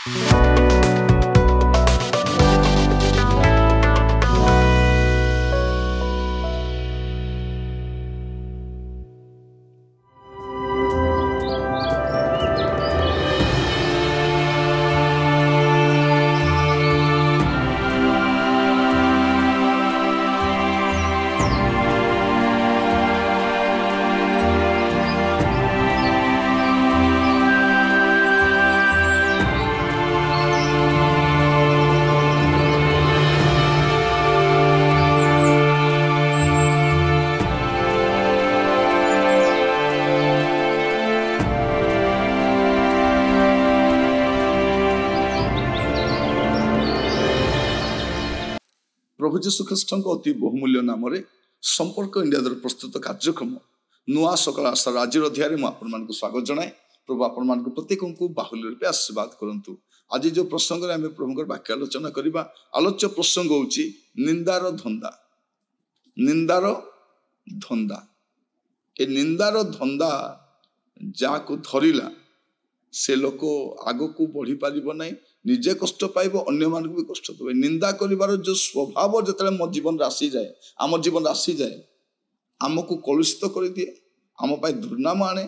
प्रभु जीशु ख्रीष्ट अति बहुमूल्य नाम संपर्क इंडिया द्वारा प्रस्तुत कार्यक्रम नुआ सकाल आशार आज अध्याय मुझे स्वागत जनाए। प्रभु आपण प्रत्येक को बाहुल्य रूपे आशीर्वाद करूँ। आज जो प्रसंग में प्रभु वाक्य आलोचना करवा आलोच्य प्रसंग हूँ निंदार धंदा। निंदार धंदा ए निंदार धंदा जाको धरला से लोक आग को बढ़ी पार ना, निजे कष्ट पाइब अन्य मान भी कष्ट देवे। निंदा करिवार जो स्वभाव जो मो जीवन आसी जाए, आम जीवन आसी जाए, आमको कलुषित कर दिए, आम पाई दुर्नाम आने,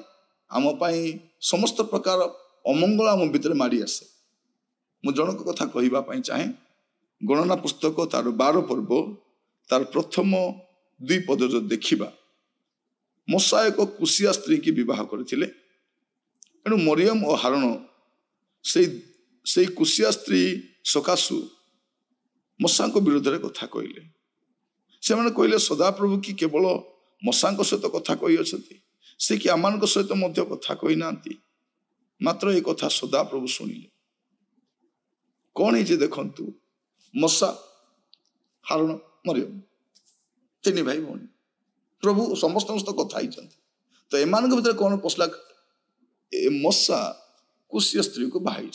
आम पाई समस्त प्रकार अमंगल आम भितर माड़ी आसे। मु जनक कथा कहवाई चाहे गणना पुस्तक तार 12 पर्व तार प्रथम 2 पद जो देखा मूसा एक कुशिया स्त्री की विवाह करथिले। एणु मरियम और हारण से कुशिया स्त्री सकाशु मूसा विरोध में कथा कहले। से माने कहले सदाप्रभु की केवल मूसा सहित कथा कही अच्छी, से कि आम सहित मध्य कथा कही ना, मात्र ये कथा सदाप्रभु शुणिले। कौन है देखंतु मूसा हारण मरियम 3 भाई भौणी प्रभु समस्त कथा ही। तो एमान भीतर कौन पसला, मूसा कुशिया स्त्री को बाहाई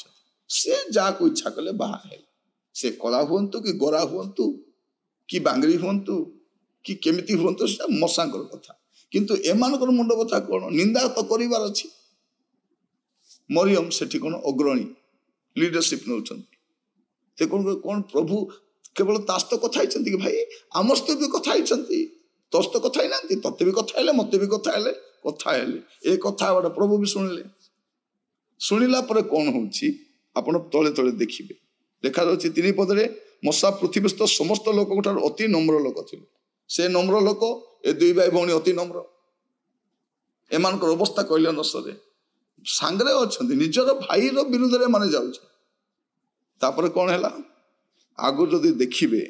से जहाँ को इच्छा कले बाहा है, से कला हुंतु कि गोरा हुंतु कि बांगरी हुंतु कि केमिति हुंतु से मूसा कथा। किंतु एमान मुंड कथा कौन, निंदा तो करिवार अछि। मरियम सेठी कौन अग्रणी लीडरशिप नौचंती। कौन प्रभु केवल तास्त कथा ही कि भाई आम सहित भी कथा ही, तोस तो कथा ही ना, तत्ते भी कथा है, मत भी कथा है, ए कथा प्रभु भी शुणिले। शुणिला पर कौन होची आपण तले तले देखिए, देखा जाउछि 3 पदरे मूसा पृथ्वीस्थ समस्त लोक अति नम्र लोक थिले। से नम्र लोक ए 2 भाई भौणी अति नम्र। एमान अवस्था कहले न सरे, सांगरे अछंती निजर भाई रो विरुद्ध रे माने जाउछ। तापर कौन हैला आगु जदि देखिबे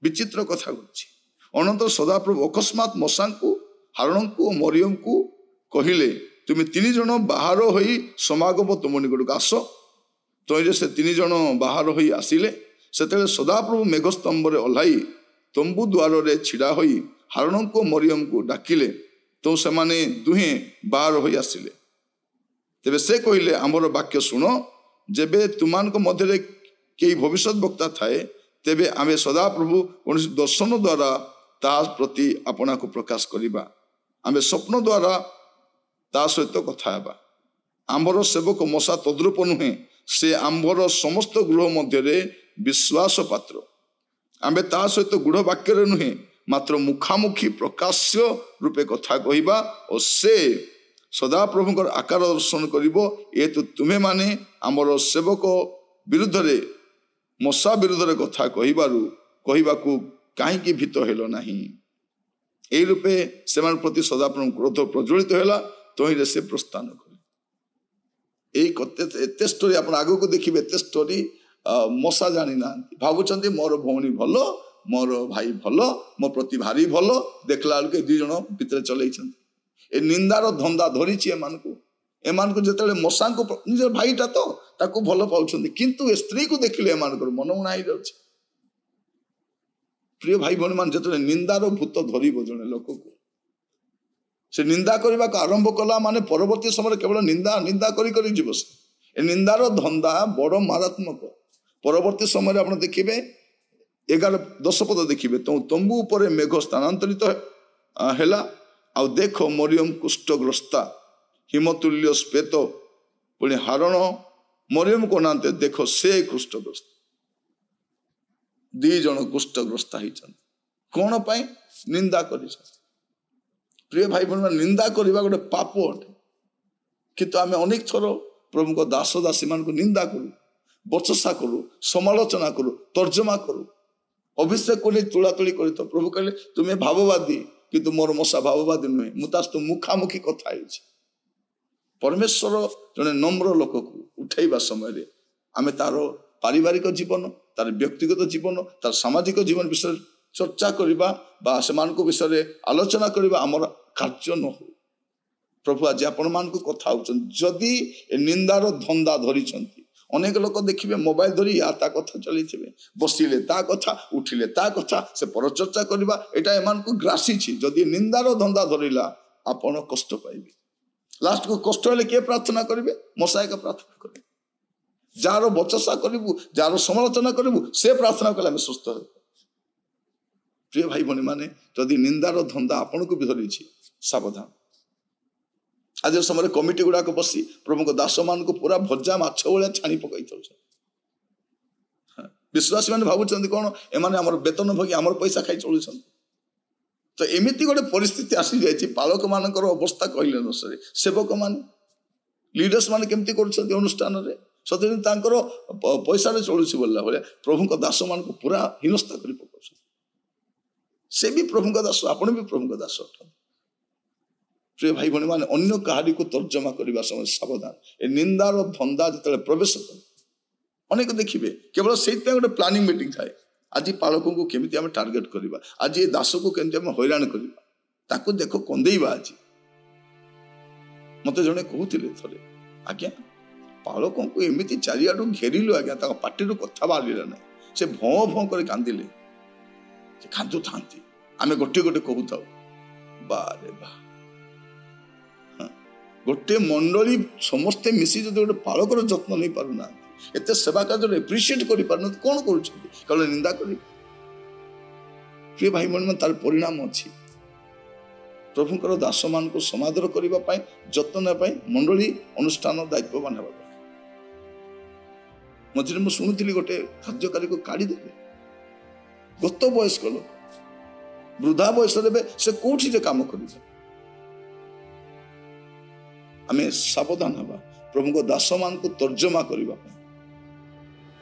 विचित्र कथा होछि। अनंतर सदाप्रभु अकस्मात मूसा को हारण को मरियम को कहिले, तुम 3 जन बाहर होई समागम तुम निकट आस। तो से 3 जन बाहर होई आसिले, सेतेले सदाप्रभु मेघस्तंभ ओह्लाई तंबू द्वार रे छिड़ा होई हारण को मरियम को डाकिले। तो से माने दुहे बाहर होई आसिले। तेबे से कहिले आमर वाक्य शुण, जेबे तुमान को मध्य कई भविष्य वक्ता थाए, तेबे आमे सदाप्रभु कौन दर्शन द्वारा ता प्रति अपना को प्रकाश करिबा, आमे स्वप्न द्वारा ता सहित कथा हेबा। आंबर सेवक मूसा तद्रूप नुहे, से आंबर समस्त गृह मध्य विश्वास पात्र। आमे ता सहित गूढ़ वाक्य नुहे, मात्र मुखामुखी प्रकाश्य रूपे कथा कहवा और से सदाप्रभुଙ୍କର आकार दर्शन करिबो। ए तो तुम्हें माने आमर सेवक विरुद्ध रे मूसा विरुद्ध रे कथा कहवाकू कहीं भीत हेलो नाही। एई रूपे सेमान प्रति सदाप्रभु क्रोध प्रज्वलित हैला। तोहिरे से प्रस्थान कले। एते स्टोरी आप आगो को देखिए, एते स्टोरी मूसा जानी ना, भावुचंती मोर भौणी भल, मोर भाई भल, मो प्रति भारी भल, देखला बेलके 2 जन भितर चलई। ए निंदार धंदा धरी एमानकु जेतेले मूसा को निज भाईटा तो ताकू भल पाउछंती, किंतु ए स्त्री को देखिले एमानकर मन उणा ही जाउछ। प्रिय भाई भौणी मान, जेतेले निंदार भूत धरिबो जने लोक को, से निंदा करने को आरंभ कला माने परवर्ती समय केवल निंदा निंदा करी करी जीव से। ए निंदार धंदा बड़ मारात्मक। परवर्ती समय आप देखिए 11-10 पद देखिए, तो तंबू पर मेघ स्थानांतरित हैला। आ देख मरियम कुष्ठग्रस्ता हिमतुल्य श्वेत पुणी हारण ମରିୟମ କହୁନାହାନ୍ତି ଦେଖ ସେ କୁଷ୍ଠଗ୍ରସ୍ତ, 2 ଜଣ କୁଷ୍ଠଗ୍ରସ୍ତ ହେଇଛନ୍ତି। କଣ ପାଇଁ? ନିନ୍ଦା କରିଛନ୍ତି। ପ୍ରିୟ ଭାଇ ଭଉଣୀ, ନିନ୍ଦା କରିବା ଗୋଟେ ପାପ ଅଟେ, କିନ୍ତୁ ଆମେ ଅନେକ ଥର ପ୍ରଭୁଙ୍କ ଦାସ ଦାସୀ ମାନଙ୍କୁ ନିନ୍ଦା କରୁ, ବଚସା କରୁ, ସମାଲୋଚନା କରୁ, ତର୍ଜମା କରୁ, ଅଭିଷେକ ନେଇ ତୁଳାତୁଳି କରିଥାଉ। ପ୍ରଭୁ କହିଲେ ତୁମେ ଭାବବାଦୀ, କିନ୍ତୁ ମୋର ମଶା ଭାବବାଦୀ ନୁହେଁ, ମୁଁ ତା ସହିତ ମୁଖାମୁଖି କଥା ହେଇଛି। ପରମେଶ୍ୱର ଜଣେ ନମ୍ର ଲୋକକୁ ଉଠେଇବା ସମୟରେ ଆମେ ତାର ପାରିବାରିକ ଜୀବନ, ତାର ବ୍ୟକ୍ତିଗତ ଜୀବନ, ତାର ସାମାଜିକ ଜୀବନ ବିଷୟରେ ଚର୍ଚ୍ଚା କରିବା ବା ସେମାନଙ୍କ ବିଷୟରେ ଆଲୋଚନା କରିବା ଆମର କାର୍ଯ୍ୟ ନ ହଉ। ପ୍ରଭୁ ଆଜି ଆପଣମାନଙ୍କୁ କଥା ହଉଛନ୍ତି, ଯଦି ଏ ନିନ୍ଦାର ଧନ୍ଦା ଧରିଛନ୍ତି, ଅନେକ ଲୋକ ଦେଖିବେ ମୋବାଇଲ ଧରି ତା କଥା ଚଲେଇଥିବେ, ବସିଲେ ତା କଥା, ଉଠିଲେ ତା କଥା, ସେ ପରଚର୍ଚ୍ଚା କରିବା, ଏଇଟା ଏମାନଙ୍କୁ ଗ୍ରାସିଛି। ଯଦି ନିନ୍ଦାର ଧନ୍ଦା ଧରିଲା ଆପଣ କଷ୍ଟ ପାଇବେ। ଲାଷ୍ଟକୁ କଷ୍ଟ ହେଲେ କିଏ ପ୍ରାର୍ଥନା କରିବେ? ମଶା ଏକ ପ୍ରାର୍ଥନା କରିବେ। ଯାହାର ବଚସା କରିବୁ, ଯାହାର ସମାଲୋଚନା କରିବୁ, ସେ ପ୍ରାର୍ଥନା କଲେ ଆମେ ସୁସ୍ଥ ହେବୁ। ପ୍ରିୟ ଭାଇ ଭଉଣୀ ମାନେ, ଯଦି ନିନ୍ଦାର ଧନ୍ଦା ଆପଣଙ୍କୁ ବି ଧରିଛି, ସାବଧାନ। ଆଜିର ସମୟରେ କମିଟି ଗୁଡାକ ବସି ପ୍ରଭୁଙ୍କ ଦାସ ମାନଙ୍କୁ ପୁରା ଭଜା ମାଛ ଭଳିଆ ଛାଣି ପକାଇଥାଉଛନ୍ତି। ବିଶ୍ୱାସୀ ମାନେ ଭାବୁଛନ୍ତି କଣ, ଏମାନେ ଆମର ବେତନ ଭୋଗୀ, ଆମର ପଇସା ଖାଇ ଚଳୁଛନ୍ତି। ତ ଏମିତି ଗୋଟେ ପରିସ୍ଥିତି ଆସିଯାଇଛି, ପାଳକ ମାନଙ୍କର ଅବସ୍ଥା କହିଲେ ନ ସରେ। ସେବକ ମାନେ, ଲିଡର୍ସ ମାନେ କେମିତି କରୁଛନ୍ତି ଅନୁଷ୍ଠାନରେ, ସତରେ ତାଙ୍କର ପଇସାରେ ଚଳୁଛି ବୋଲିଲା ଭଳିଆ ପ୍ରଭୁଙ୍କ ଦାସ ମାନଙ୍କୁ ପୁରା ହୀନସ୍ତା କରି ପକାଉଛନ୍ତି। ସେ ବି ପ୍ରଭୁଙ୍କ ଦାସ, ଆପଣ ବି ପ୍ରଭୁଙ୍କ ଦାସ ଅଟନ୍ତି। ପ୍ରିୟ ଭାଇ ଭଉଣୀ ମାନେ, ଅନ୍ୟ କାହାରିକୁ ତର୍ଜମା କରିବା ସମୟରେ ସାବଧାନ। ଏ ନିନ୍ଦାର ଧନ୍ଦା ଯେତେବେଳେ ପ୍ରବେଶ କରେ, ଅନେକ ଦେଖିବେ କେବଳ ସେଇଥିପାଇଁ ଗୋଟେ ପ୍ଲାନିଂ ମିଟିଂ ଥାଏ। ଆଜି ପାଳକଙ୍କୁ କେମିତି ଆମେ ଟାର୍ଗେଟ କରିବା, ଆଜି ଏ ଦାସକୁ କେମିତି ଆମେ ହଇରାଣ କରିବା, ତାକୁ ଦେଖ କନ୍ଦେଇବା। ଆଜି ମତେ ଜଣେ କହୁଥିଲେ ଥରେ, ଆଜ୍ଞା ପାଳକଙ୍କୁ ଏମିତି ଚାରିଆଡୁ ଘେରିଲୁ, ଆଜ୍ଞା ତାଙ୍କ ପାଟିରୁ କଥା ବାହାରିଲା ନାହିଁ, ସେ ଭଁ ଭଁ କରି କାନ୍ଦିଲେ। ସେ କାନ୍ଦୁଥାନ୍ତି, ଆମେ ଗୋଟିଏ ଗୋଟେ କହୁଥାଉ, ବାରେ ବା, ଗୋଟେ ମଣ୍ଡଳୀ ସମସ୍ତେ ମିଶି ଯଦି ଗୋଟେ ପାଳକର ଯତ୍ନ ନେଇ ପାରୁନାହାନ୍ତି, ଏତେ ସେବା କାର୍ଯ୍ୟରେ ଏପ୍ରିସିଏଟ କରିପାରୁନାହାନ୍ତି, କଣ କରୁଛନ୍ତି? କେବଳ ନିନ୍ଦା କରି। ପ୍ରିୟ ଭାଇ ଭଉଣୀ, ତାର ପରିଣାମ ଅଛି। ପ୍ରଭୁଙ୍କର ଦାସ ମାନଙ୍କୁ ସମାଦର କରିବା ପାଇଁ, ଯତ୍ନ ନେବା ପାଇଁ ମଣ୍ଡଳୀ ଅନୁଷ୍ଠାନ ଦାୟିତ୍ୱବାନ ହେବା ଦରକାର। ମଝିରେ ମୁଁ ଶୁଣୁଥିଲି ଗୋଟେ କାର୍ଯ୍ୟକାରୀକୁ କାଢିଦେଲେ, ଗତ ବୟସ୍କ ଲୋକ, ବୃଦ୍ଧା ବୟସରେ ଏବେ ସେ କୋଉଠି ଯେ କାମ କରିବେ। ଆମେ ସାବଧାନ ହେବା, ପ୍ରଭୁଙ୍କ ଦାସ ମାନଙ୍କୁ ତର୍ଜମା କରିବା ପାଇଁ।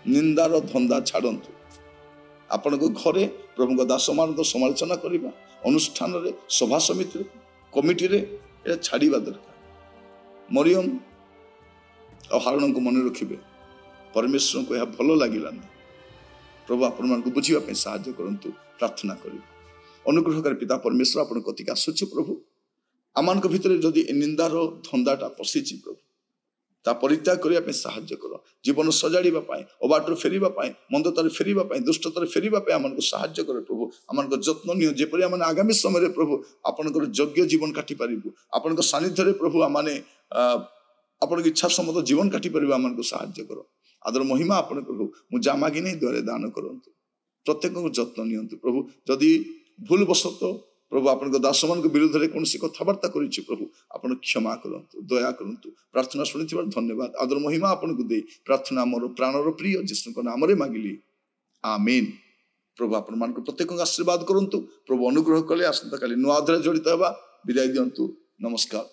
ନିନ୍ଦାର ଧନ୍ଦା ଛାଡନ୍ତୁ। ଆପଣଙ୍କ ଘରେ ପ୍ରଭୁଙ୍କ ଦାସ ମାନଙ୍କୁ ସମାଲୋଚନା କରିବା, ଅନୁଷ୍ଠାନରେ, ସଭା ସମିତିରେ, କମିଟିରେ, ଏହା ଛାଡିବା ଦରକାର। ମରିୟମ ଆଉ ହାରୁଣଙ୍କୁ ମନେ ରଖିବେ, ପରମେଶ୍ୱରଙ୍କୁ ଏହା ଭଲ ଲାଗିଲାନି। ପ୍ରଭୁ ଆପଣମାନଙ୍କୁ ବୁଝିବା ପାଇଁ ସାହାଯ୍ୟ କରନ୍ତୁ। ପ୍ରାର୍ଥନା କରିବେ। ଅନୁଗ୍ରହକାରୀ ପିତା ପରମେଶ୍ୱର, ଆପଣଙ୍କ କତିକି ଆସୁଛି ପ୍ରଭୁ। ଆମମାନଙ୍କ ଭିତରେ ଯଦି ଏ ନିନ୍ଦାର ଧନ୍ଦାଟା ପଶିଛି ପ୍ରଭୁ, ତା ପରିତ୍ୟାଗ କରିବା ପାଇଁ ସାହାଯ୍ୟ କର। ଜୀବନ ସଜାଡ଼ିବା ପାଇଁ, ଅବାଟରୁ ଫେରିବା ପାଇଁ, ମନ୍ଦତାରେ ଫେରିବା ପାଇଁ, ଦୁଷ୍ଟତାରେ ଫେରିବା ପାଇଁ ଆମମାନଙ୍କୁ ସାହାଯ୍ୟ କରେ ପ୍ରଭୁ। ଆମମାନଙ୍କ ଯତ୍ନ ନିଅ, ଯେପରି ଆମେ ଆଗାମୀ ସମୟରେ ପ୍ରଭୁ ଆପଣଙ୍କର ଯୋଗ୍ୟ ଜୀବନ କାଟି ପାରିବୁ। ଆପଣଙ୍କ ସାନ୍ନିଧ୍ୟରେ ପ୍ରଭୁ ଆମେ ଆପଣଙ୍କ ଇଚ୍ଛା ସମ୍ମତ ଜୀବନ କାଟି ପାରିବୁ। ଆମମାନଙ୍କୁ ସାହାଯ୍ୟ କର। ଆଦର ମହିମା ଆପଣଙ୍କର ହଉ। ମୁଁ ଯା ମାଗି ନେଇ ଦ୍ୱାରେ ଦାନ କରନ୍ତୁ। ପ୍ରତ୍ୟେକଙ୍କୁ ଯତ୍ନ ନିଅନ୍ତୁ ପ୍ରଭୁ। ଯଦି ଭୁଲ ବଶତଃ ପ୍ରଭୁ ଆପଣଙ୍କ ଦାସମାନଙ୍କ ବିରୁଦ୍ଧରେ କୌଣସି କଥାବାର୍ତ୍ତା କରିଛି ପ୍ରଭୁ, ଆପଣ କ୍ଷମା କରନ୍ତୁ, ଦୟା କରନ୍ତୁ। ପ୍ରାର୍ଥନା ଶୁଣିଥିବାର ଧନ୍ୟବାଦ। ଆଦର ମହିମା ଆପଣଙ୍କୁ ଦେଇ ପ୍ରାର୍ଥନା ମୋର ପ୍ରାଣର ପ୍ରିୟ ଯୀଶୁଙ୍କ ନାମରେ ମାଗିଲି, ଆମେନ୍। ପ୍ରଭୁ ଆପଣମାନଙ୍କୁ ପ୍ରତ୍ୟେକଙ୍କୁ ଆଶୀର୍ବାଦ କରନ୍ତୁ। ପ୍ରଭୁ ଅନୁଗ୍ରହ କଲେ ଆସନ୍ତାକାଲି ନୂଆ ଅଧ୍ୟାୟରେ ଜଡ଼ିତ ହେବା। ବିଦାୟ ଦିଅନ୍ତୁ। ନମସ୍କାର।